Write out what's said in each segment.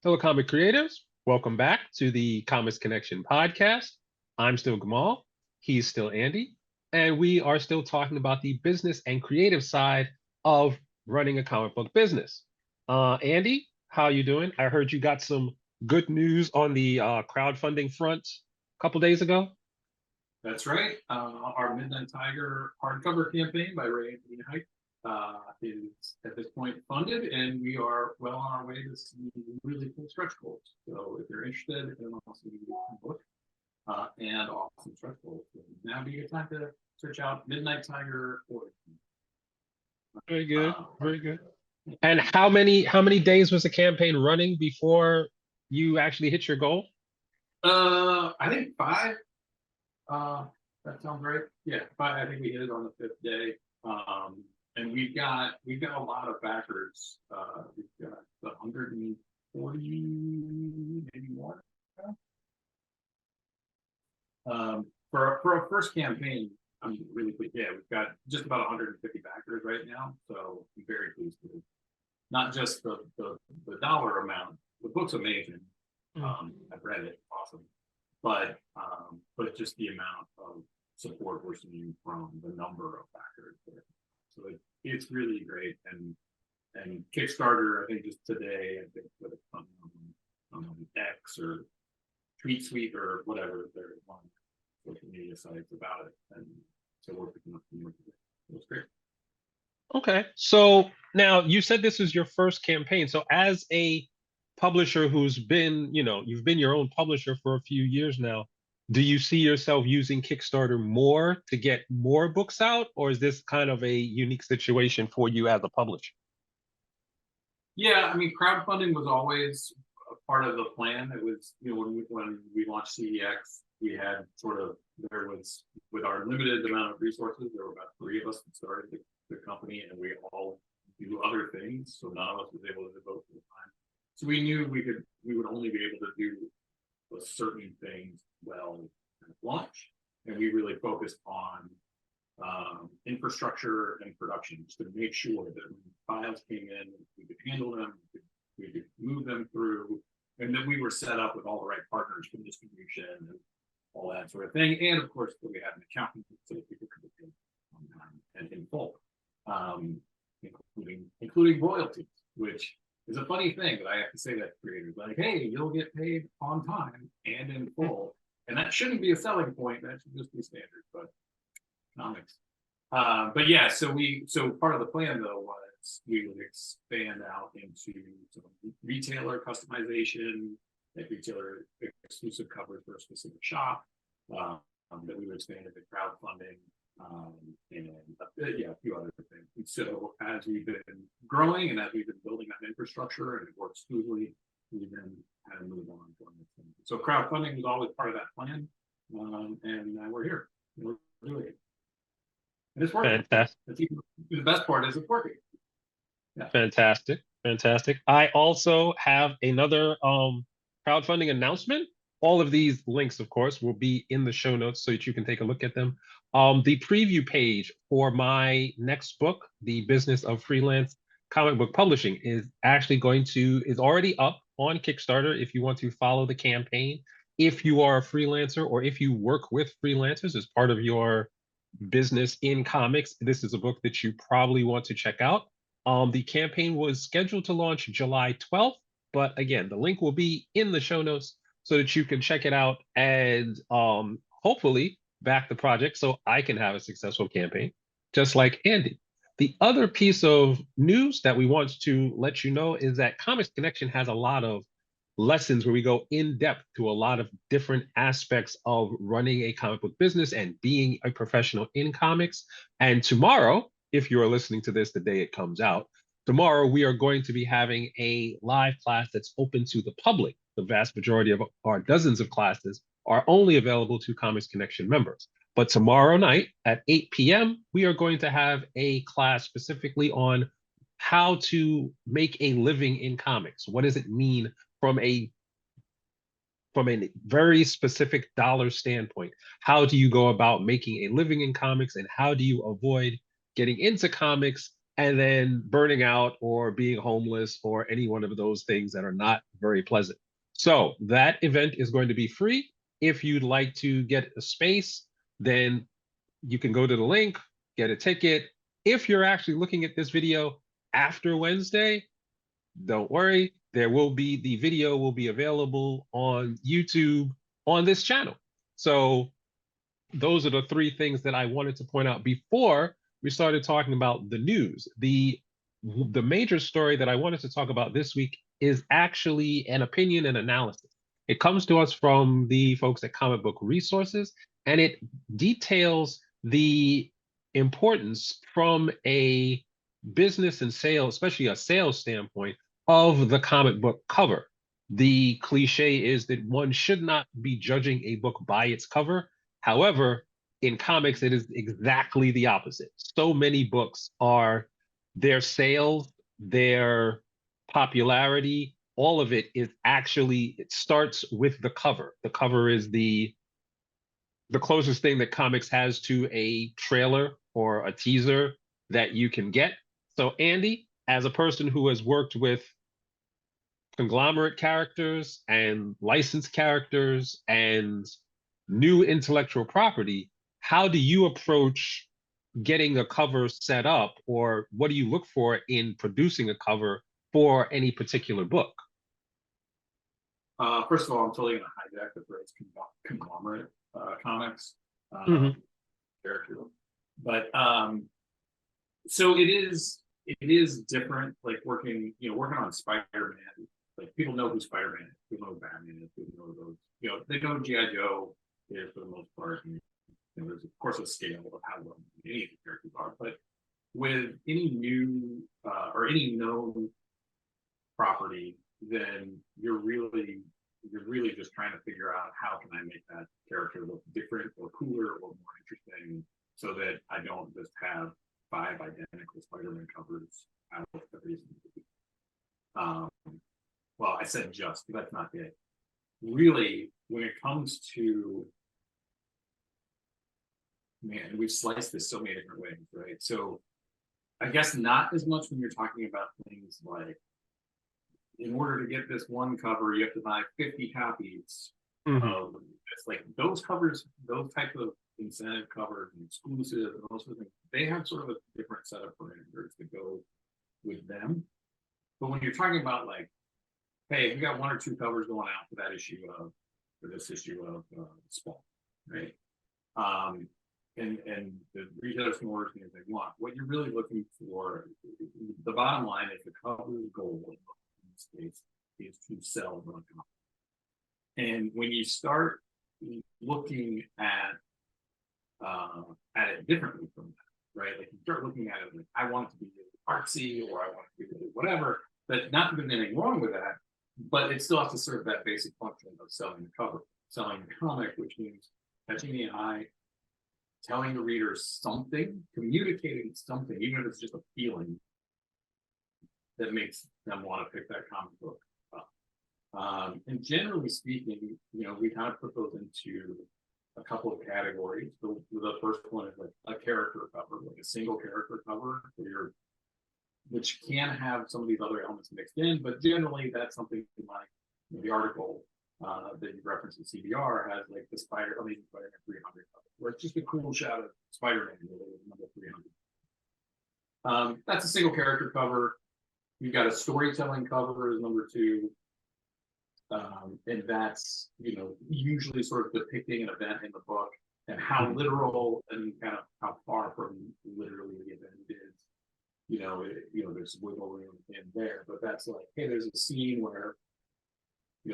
Hello, comic creatives. Welcome back to the Comics Connection podcast. I'm still Gamal. He's still Andy. And we are still talking about the business and creative side of running a comic book business. Andy, how you doing? I heard you got some good news on the crowdfunding front a couple days ago. That's right. Our Midnight Tiger hardcover campaign by Ray Anthony Height is at this point funded, and we are well on our way to some really cool stretch goals. So if you're interested in an awesome book and awesome stretch goals, now be a good time to search out Midnight Tiger Origin. Very good, very good. And how many days was the campaign running before you actually hit your goal? I think 5. That sounds right. Yeah, 5. I think we hit it on the 5th day. And we've got a lot of backers. We've got 140, maybe more. For our first campaign, I'm really pleased. Yeah, we've got just about 150 backers right now, so I'm very pleased with it. Not just the dollar amount. The book's amazing. I've read it, awesome. But just the amount of support we're seeing from the number of backers there. So it's really great. And Kickstarter, I think just today, I think put it on X or Tweet Suite or whatever they're on social media sites about it. And so we're picking up some more today. It was great. Okay. So now you said this was your first campaign. So as a publisher who's been, you've been your own publisher for a few years now, do you see yourself using Kickstarter more to get more books out, or is this kind of a unique situation for you as a publisher? Yeah, I mean, crowdfunding was always a part of the plan. It was, when we launched CEX, we had there was, with our limited amount of resources, there were about 3 of us that started the company, and we all do other things. So none of us was able to devote the time. So we knew we would only be able to do certain things well at launch, and we really focused on infrastructure and production just to make sure that when files came in, we could handle them, we could move them through, and then we were set up with all the right partners for distribution and all that sort of thing. And of course, we had an accountant so that people could pay on time and in full, including royalties, which is a funny thing that I have to say that to creators, like, hey, you'll get paid on time and in full. And that shouldn't be a selling point. That should just be standard, but economics. But yeah, so part of the plan though was we would expand out into some retailer customization, like retailer exclusive covers for a specific shop, that we would expand into crowdfunding, and a few other things. And so as we've been growing and as we've been building that infrastructure and it works smoothly, we then had to move on to our next thing. So crowdfunding was always part of that plan, and we're here. We're doing it. And it's working. Fantastic. The best part is it's working. Yeah. Fantastic. Fantastic. I also have another crowdfunding announcement. All of these links, of course, will be in the show notes so that you can take a look at them. The preview page for my next book, The Business of Freelance Comic Book Publishing, is already up on Kickstarter if you want to follow the campaign. If you are a freelancer or if you work with freelancers as part of your business in comics, this is a book that you probably want to check out. The campaign was scheduled to launch July 12th, but again, the link will be in the show notes so that you can check it out and hopefully back the project so I can have a successful campaign, just like Andy. The other piece of news that we want to let you know is that Comics Connection has a lot of lessons where we go in depth to a lot of different aspects of running a comic book business and being a professional in comics. And tomorrow, if you are listening to this the day it comes out, tomorrow we are going to be having a live class that's open to the public. The vast majority of our dozens of classes are only available to Comics Connection members. But tomorrow night at 8 p.m., we are going to have a class specifically on how to make a living in comics. What does it mean from a very specific dollar standpoint? How do you go about making a living in comics, and how do you avoid getting into comics and then burning out or being homeless or any one of those things that are not very pleasant. So that event is going to be free. If you'd like to get a space, then you can go to the link, get a ticket. If you're actually looking at this video after Wednesday, don't worry, the video will be available on YouTube on this channel. So those are the three things that I wanted to point out before we started talking about the news. The major story that I wanted to talk about this week is actually an opinion and analysis. It comes to us from the folks at Comic Book Resources, and it details the importance from a business and sales, especially a sales standpoint, of the comic book cover. The cliche is that one should not be judging a book by its cover. However, in comics, it is exactly the opposite. So many books are their sales, their popularity, all of it is actually, it starts with the cover. The cover is the closest thing that comics has to a trailer or a teaser that you can get. So, Andy, as a person who has worked with conglomerate characters and licensed characters and new intellectual property, how do you approach getting a cover set up, or what do you look for in producing a cover for any particular book? First of all, I'm totally going to hijack the phrase conglomerate comics Mhm. character, but so it is different. Like working on Spider-Man. Like people know who Spider-Man is, people know who Batman is, people know those. They know who GI Joe is for the most part. And, there's of course a scale of how well any of the characters are, but with any new or any known property, then you're really just trying to figure out how can I make that character look different or cooler or more interesting, so that I don't just have 5 identical Spider-Man covers out of every single movie. Well, I said just, but that's not it. Really, when it comes to, man, we've sliced this so many different ways, right? So I guess not as much when you're talking about things like, in order to get this one cover, you have to buy 50 copies of it's like those covers, those type of incentive covers and exclusive and those sort of things, they have sort of a different set of parameters that go with them. But when you're talking about like, hey, we got 1 or 2 covers going out for that issue of, for this issue of Spawn, right? And the retailers can order things they want. What you're really looking for, the bottom line is the cover's goal in this case is to sell the comic. And when you start looking at it differently from that, right? Like you start looking at it like, I want it to be really artsy, or I want it to be really whatever. But not that there's anything wrong with that, but it still has to serve that basic function of selling the cover, selling the comic, which means catching the eye, telling the reader something, communicating something, even if it's just a feeling that makes them want to pick that comic book up. And generally speaking, we kind of put those into a couple of categories. The first one is like a character cover, like a single character cover, which can have some of these other elements mixed in, but generally that's something like the article that you referenced in CBR has like the Amazing Spider-Man 300 cover, where it's just a cool shot of Spider-Man number 300. That's a single character cover. You've got a storytelling cover is number 2. And that's, usually sort of depicting an event in the book and how literal and kind of how far from literally the event it is. There's wiggle room in there, but that's like, hey, there's a scene where,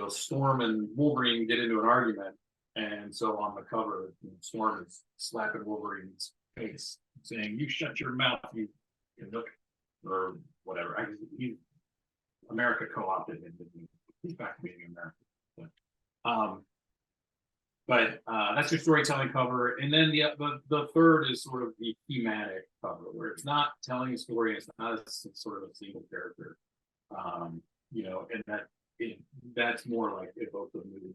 Storm and Wolverine get into an argument. And so on the cover, Storm is slapping Wolverine's face, saying, "You shut your mouth, you look," or whatever. America co-opted him. He's back to being American. But that's your storytelling cover. And then the third is sort of the thematic cover, where it's not telling a story, it's not sort of a single character. And that's more like Evoke the Mood.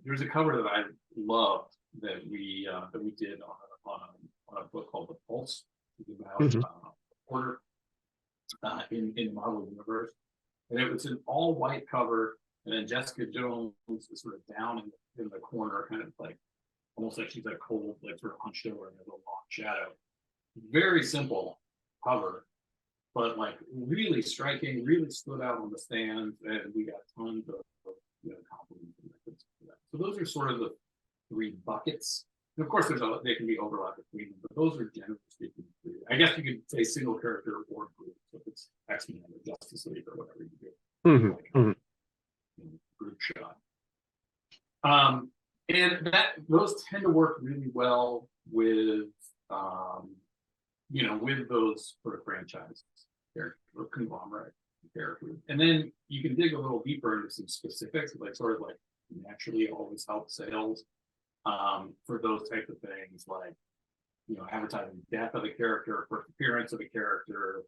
There's a cover that I loved that we did on a book called The Pulse. It's about order in the Marvel universe, and it was an all white cover, and then Jessica Jones is sort of down in the corner, kind of like almost like she's like cold, like sort of hunched over in a little long shadow. Very simple cover, but like really striking, really stood out on the stands, and we got tons of compliments for that. So those are sort of the three buckets. And of course, they can be overlap between them, but those are generally speaking three. I guess you could say single character or group, so if it's X-Men or Justice League or whatever you do, like group shot. And those tend to work really well with with those sort of franchises or conglomerate characters. And then you can dig a little deeper into some specifics, like sort of like naturally always help sales for those types of things, like advertising death of a character, first appearance of a character,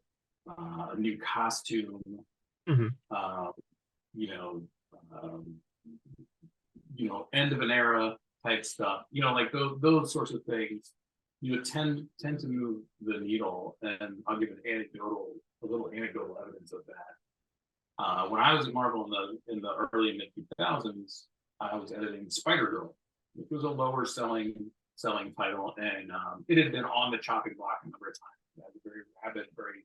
a new costume, end of an era type stuff, like those sorts of things, tend to move the needle. And I'll give a little anecdotal evidence of that. When I was at Marvel in the early mid 2000s, I was editing Spider-Girl, which was a lower selling title, and it had been on the chopping block a number of times. It had a very rabid, very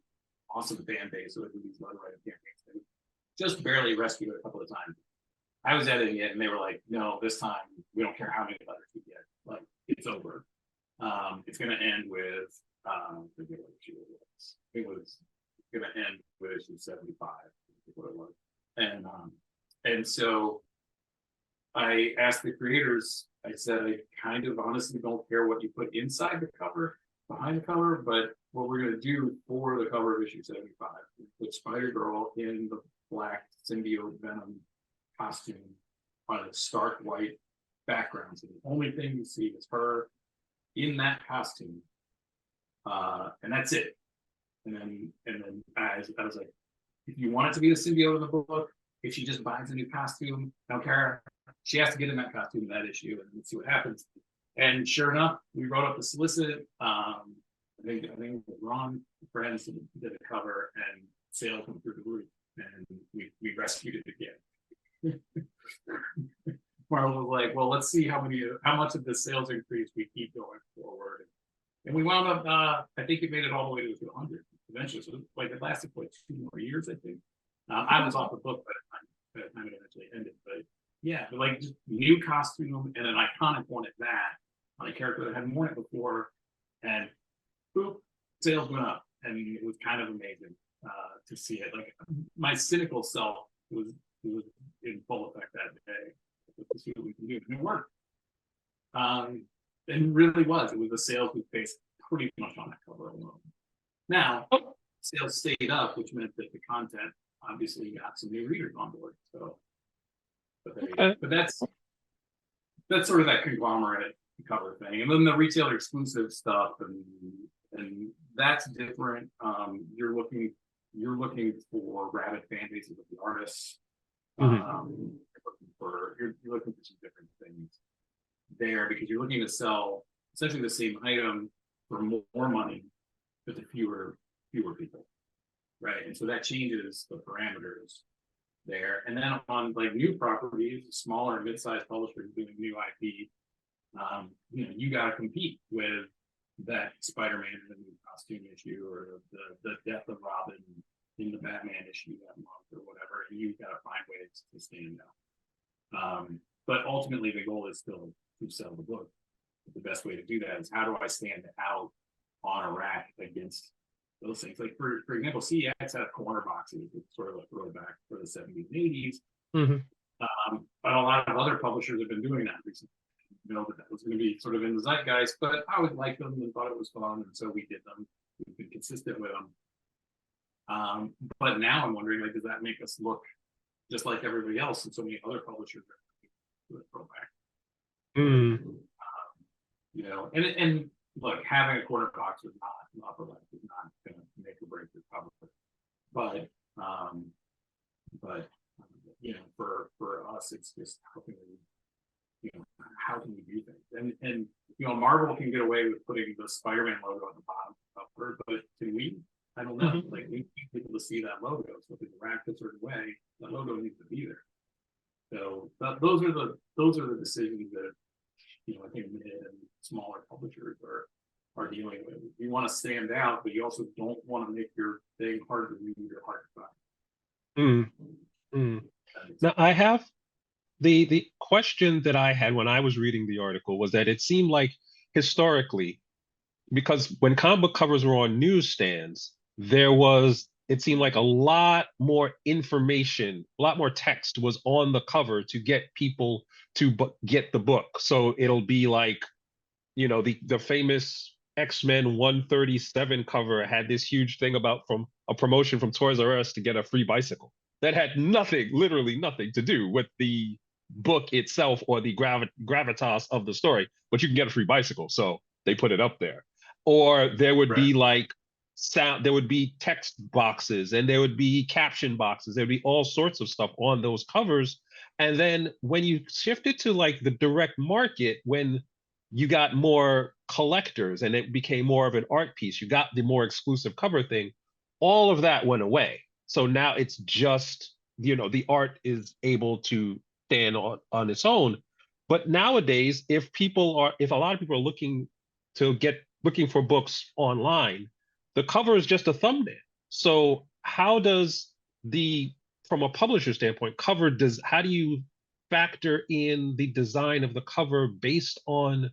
awesome fan base, so it would be letter writing campaigns. They just barely rescued it a couple of times. I was editing it, and they were like, "No, this time we don't care how many letters we get. Like, it's over. It's going to end with forget what issue it was. It was going to end with issue 75, what it was, and so I asked the creators. I said, I kind of honestly don't care what you put inside the cover, behind the cover, but what we're going to do for the cover of issue 75, put Spider-Girl in the black symbiote venom costume on a stark white background. So the only thing you see is her in that costume, and that's it. And then I was like, if you want it to be the symbiote in the book, if she just buys a new costume, I don't care. She has to get in that costume in that issue, and let's see what happens. And sure enough, we wrote up the solicit. I think Ron Friends did a cover, and sales went through the roof, and we rescued it again. Marvel was like, well, let's see how much of the sales increase we keep going forward. And we wound up, I think it made it all the way to 100 eventually. So like it lasted for like 2 more years, I think. I was off the book by the time it eventually ended. But yeah, but like just new costume and an iconic one at that, on a character that hadn't worn it before, and boop, sales went up. And it was kind of amazing to see it. Like my cynical self was in full effect that day. To see what we can do, and it worked. It really was. It was the sales we faced pretty much on that cover alone. Now, sales stayed up, which meant that the content obviously got some new readers on board. So, but that's sort of that conglomerate cover thing, and then the retailer exclusive stuff, and that's different. You're looking for rabid fan bases of the artists. You're looking for some different things there, because you're looking to sell essentially the same item for more money, but to fewer people, right? And so that changes the parameters there. And then on like new properties, smaller and mid-sized publishers doing new IP, you got to compete with that Spider-Man in the new costume issue, or the death of Robin in the Batman issue that month, or whatever, and you've got to find ways to stand out. But ultimately, the goal is still to sell the book. But the best way to do that is, how do I stand out on a rack against those things? Like for example, CEX had corner boxes, it's sort of a throwback for the 70s and 80s. But a lot of other publishers have been doing that recently. That was going to be sort of in the zeitgeist, but I would like them and thought it was fun, and so we did them. We've been consistent with them. But now I'm wondering, like, does that make us look just like everybody else, and so many other publishers are doing a throwback? And look, having a corner box is not going to make or break your publisher. But for us, it's just how can we do things? And Marvel can get away with putting the Spider-Man logo on the bottom cover, but can we? I don't know. Like we need people to see that logo. So if it's wrapped a certain way, that logo needs to be there. So those are the decisions that I think mid and smaller publishers are dealing with. You want to stand out, but you also don't want to make your thing hard to read or hard to find. Now I have the question that I had when I was reading the article was that it seemed like historically, because when comic book covers were on newsstands, it seemed like a lot more information, a lot more text was on the cover to get people to get the book. So it'll be like, the famous X-Men 137 cover had this huge thing about from a promotion from Toys R Us to get a free bicycle. That had nothing, literally nothing to do with the book itself or the gravitas of the story, but you can get a free bicycle. So they put it up there. Or there would be like there would be text boxes and there would be caption boxes. There'd be all sorts of stuff on those covers. And then when you shifted to like the direct market, when you got more collectors and it became more of an art piece, you got the more exclusive cover thing, all of that went away. So now it's just, the art is able to stand on its own. But nowadays, if a lot of people are looking for books online, the cover is just a thumbnail. So how does from a publisher standpoint, how do you factor in the design of the cover based on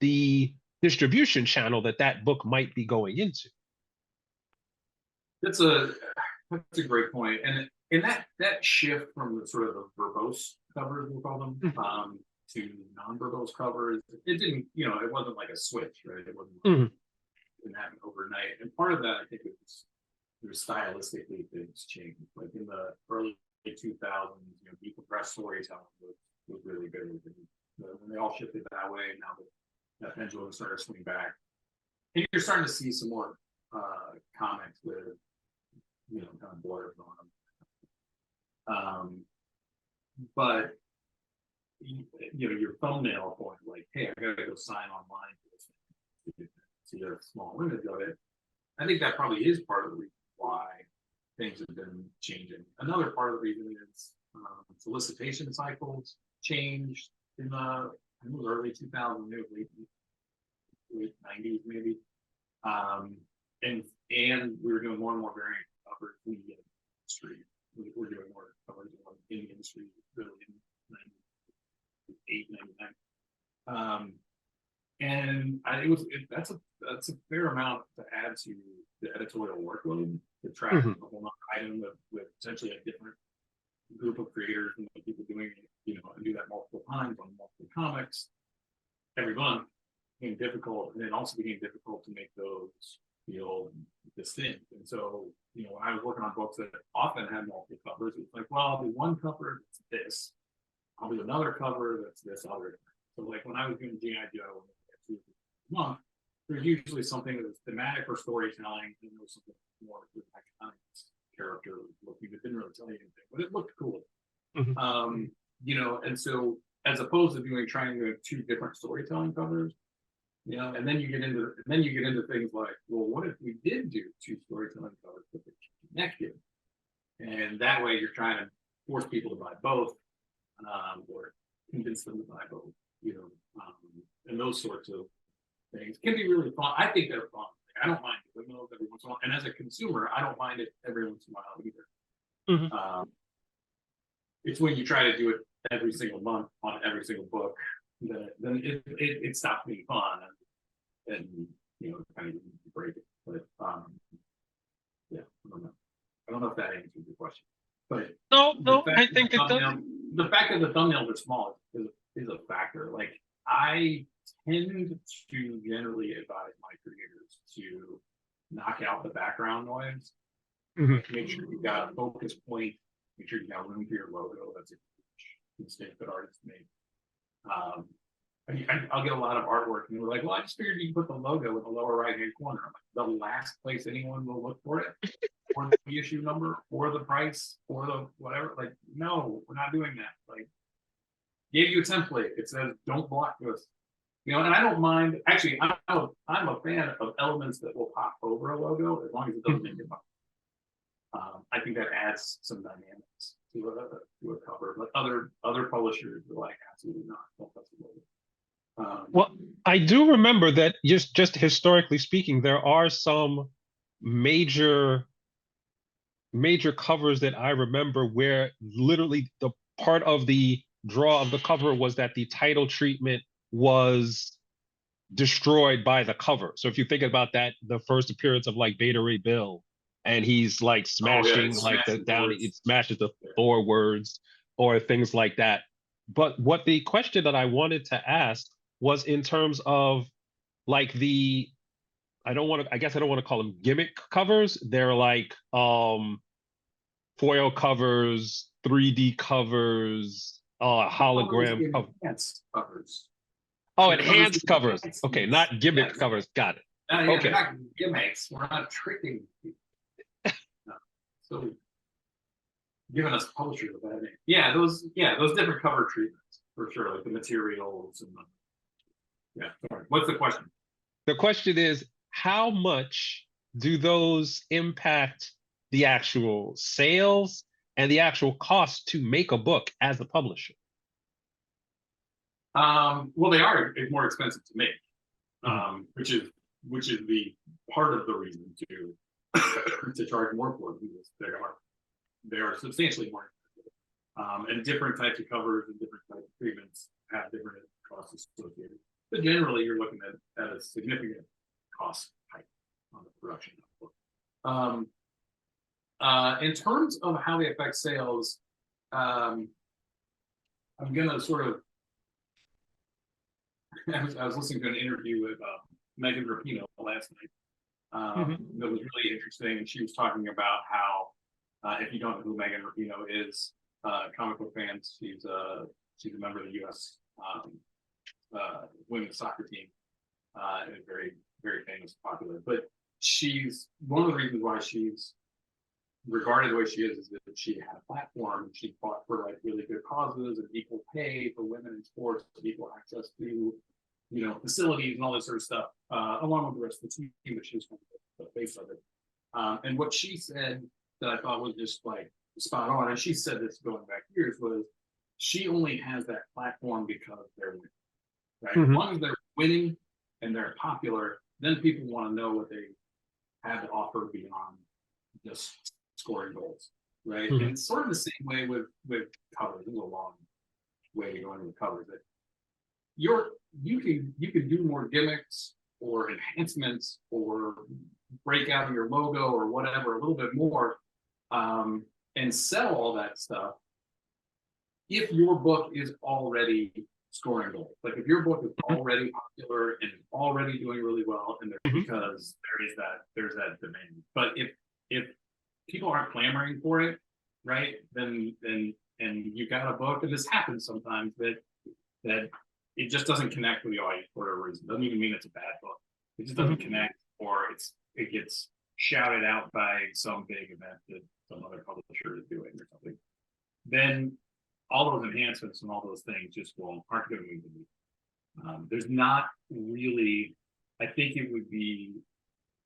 the distribution channel that book might be going into? That's a great point. And that shift from the sort of the verbose covers, we'll call them, to non-verbose covers, it didn't, it wasn't like a switch, right? It wasn't like, it didn't happen overnight. And part of that, I think, is stylistically things changed. Like in the early 2000s, decompressed storytelling was really big. When they all shifted that way, now that pendulum started to swing back, and you're starting to see some more comics with kind of borders on them. But your thumbnail point, like, hey, I gotta go sign online for this thing to get a small image of it. I think that probably is part of the reason why things have been changing. Another part of the reason is solicitation cycles changed in the early 2000s, late 90s maybe. And we were doing more and more variant covers in the industry. We're doing more covers in the industry really in 98, 99. And that's a fair amount to add to the editorial workload to track a whole other item with essentially a different group of creators and people doing it, and do that multiple times on multiple comics every month became difficult, and it also became difficult to make those feel distinct. And so, when I was working on books that often had multiple covers, it's like, well, I'll do one cover that's this, I'll do another cover that's this other. So, like when I was doing G.I. Joe a month, there's usually something that was thematic or storytelling, and there was something more with iconic character looking that didn't really tell you anything, but it looked cool. And so as opposed to trying to do two different storytelling covers, and then you get into things like, well, what if we did do two storytelling covers that are connected? And that way you're trying to force people to buy both, or convince them to buy both, and those sorts of things can be really fun. I think they're fun. I don't mind doing those every once in a while. And as a consumer, I don't mind it every once in a while either. It's when you try to do it every single month on every single book, then it stops being fun, and kind of break it. But yeah, I don't know if that answers your question. But no, I think it does. The fact that the thumbnails are small is a factor. Like I tend to generally advise my creators to knock out the background noise. Make sure you've got a focus point. Make sure you got room for your logo. That's a mistake that artists make. I'll get a lot of artwork, and they're like, "Well, I just figured you can put the logo in the lower right-hand corner." I'm like, the last place anyone will look for it, or the issue number, or the price, or the whatever. Like, no, we're not doing that. Like, gave you a template. It says, "Don't block this." You know, and I don't mind. Actually, I'm a fan of elements that will pop over a logo as long as it doesn't make it. I think that adds some dynamics to a cover, but other publishers are like, absolutely not. Don't touch the logo. Well, I do remember that just historically speaking, there are some major major covers that I remember where literally the part of the draw of the cover was that the title treatment was destroyed by the cover. So if you think about that, the first appearance of like Beta Ray Bill, and he's like Oh yeah, smashing it's like the smashing down, words. it smashes the Thor words or things like that. But what the question that I wanted to ask was in terms of like the I don't want to I guess I don't want to call them gimmick covers. They're like foil covers, 3D covers, Covers hologram cover. enhanced covers. Oh, So the covers enhanced covers. Okay, yes, not gimmick yes. covers. Got it. Yeah, they're Okay. not gimmicks. We're not tricking people. No. So giving us publishers a bad name. Yeah, those different cover treatments for sure, like the materials and the, yeah. Sorry. What's the question? The question is, how much do those impact the actual sales and the actual cost to make a book as a publisher? Well, they are more expensive to make, Mhm. which is the part of the reason to to charge more for them because they are substantially more expensive. And different types of covers and different types of treatments have different costs associated. But generally, you're looking at a significant cost hike on the production of the book. In terms of how they affect sales, I'm going to sort of I was listening to an interview with Megan Rapinoe last night. That was really interesting, and she was talking about how, if you don't know who Megan Rapinoe is, comic book fans, she's a member of the U.S. Women's soccer team, and very very famous, popular. But she's one of the reasons why she's regarded the way she is that she had a platform and she fought for like really good causes and equal pay for women in sports, equal access to facilities and all this sort of stuff, along with the rest of the team that she was kind of the face of it. And what she said that I thought was just like spot on, and she said this going back years, was she only has that platform because they're winning, right? As long as they're winning and they're popular, then people want to know what they have to offer beyond just scoring goals, right? And it's sort of the same way with covers. There's a long way to go into the covers. That you can do more gimmicks or enhancements or break out of your logo or whatever a little bit more, and sell all that stuff if your book is already scoring goals. Like if your book is already popular and is already doing really well, and because there's that demand. But if people aren't clamoring for it, right? Then and you got a book, and this happens sometimes that it just doesn't connect with the audience for whatever reason. Doesn't even mean it's a bad book. It just doesn't connect, or it gets shouted out by some big event that some other publisher is doing or something. Then all those enhancements and all those things just aren't going to move the needle. There's not really. I think it would be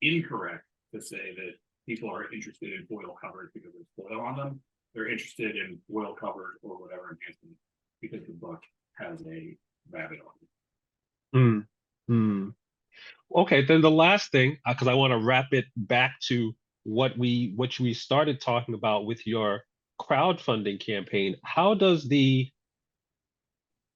incorrect to say that people are interested in foil covers because there's foil on them. They're interested in foil covers or whatever enhancement because the book has a rabbit on it. Okay, then the last thing, because I want to wrap it back to what we started talking about with your crowdfunding campaign. How does the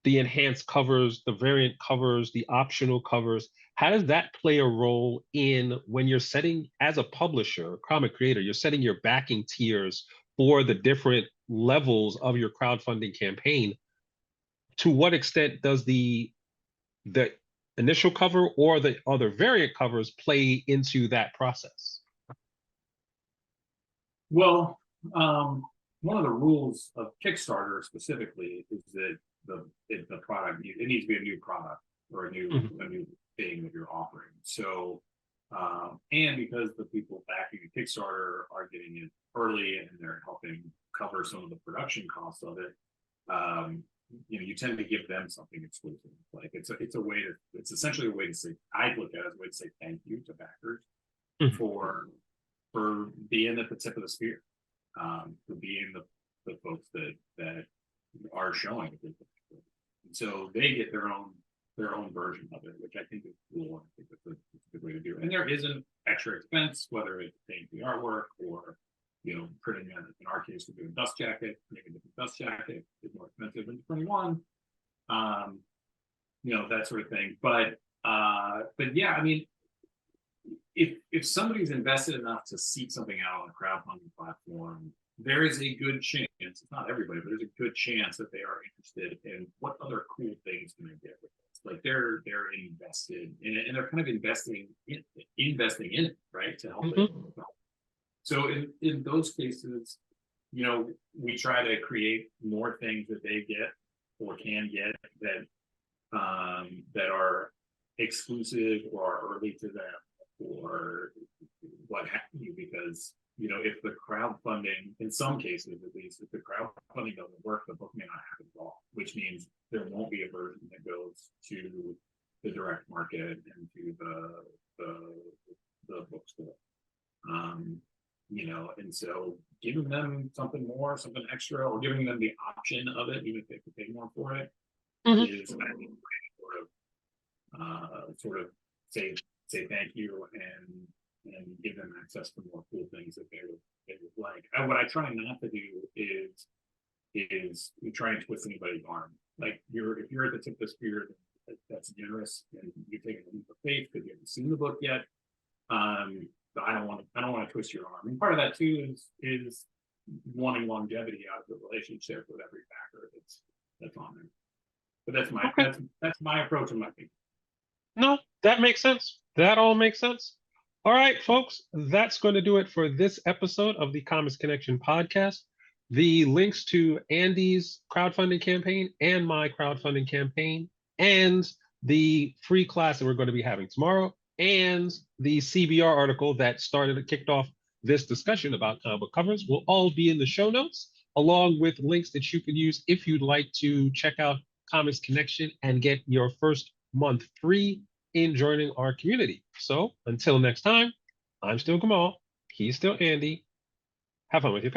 enhanced covers, the variant covers, the optional covers, how does that play a role in when you're setting, as a publisher, comic creator, you're setting your backing tiers for the different levels of your crowdfunding campaign? To what extent does the initial cover or the other variant covers play into that process? Well, one of the rules of Kickstarter specifically is that the product it needs to be a new product or a new thing that you're offering. So, and because the people backing a Kickstarter are getting it early and they're helping cover some of the production costs of it, you tend to give them something exclusive. Like it's essentially a way to say, I look at it as a way to say thank you to backers Mhm. for being at the tip of the spear, for being the folks that are showing it. And so they get their own version of it, which I think is cool. I think that's a good way to do it. And there is an extra expense, whether it's paying the artwork or printing in our case, we're doing dust jacket, making a different dust jacket is more expensive than 21. That sort of thing. But yeah, I mean, if somebody's invested enough to seek something out on a crowdfunding platform, there is a good chance, it's not everybody, but there's a good chance that they are interested in what other cool things can they get with this. Like they're invested in it, and they're kind of investing in it, right? To help it. Mhm. So in those cases, we try to create more things that they get or can get that are exclusive or are early to them or what have you, because if the crowdfunding, in some cases at least, if the crowdfunding doesn't work, the book may not happen at all, which means there won't be a version that goes to the direct market and to the bookstore. And so giving them something more, something extra, or giving them the option of it, even if they have to pay more for it, Mhm. is I think sort of say thank you and give them access to more cool things that they would like. And what I try not to do is try and twist anybody's arm. Like if you're at the tip of the spear, that's generous, and you're taking a leap of faith because you haven't seen the book yet. I don't want to twist your arm. And part of that too is wanting longevity out of the relationship with every backer that's on there. But Okay. that's my approach and my thinking. No, that makes sense. That all makes sense. All right, folks, that's going to do it for this episode of the Comics Connection podcast. The links to Andy's crowdfunding campaign and my crowdfunding campaign and the free class that we're going to be having tomorrow and the CBR article that kicked off this discussion about comic book covers will all be in the show notes, along with links that you can use if you'd like to check out Comics Connection and get your first month free in joining our community. So until next time, I'm still Kamal. He's still Andy. Have fun with your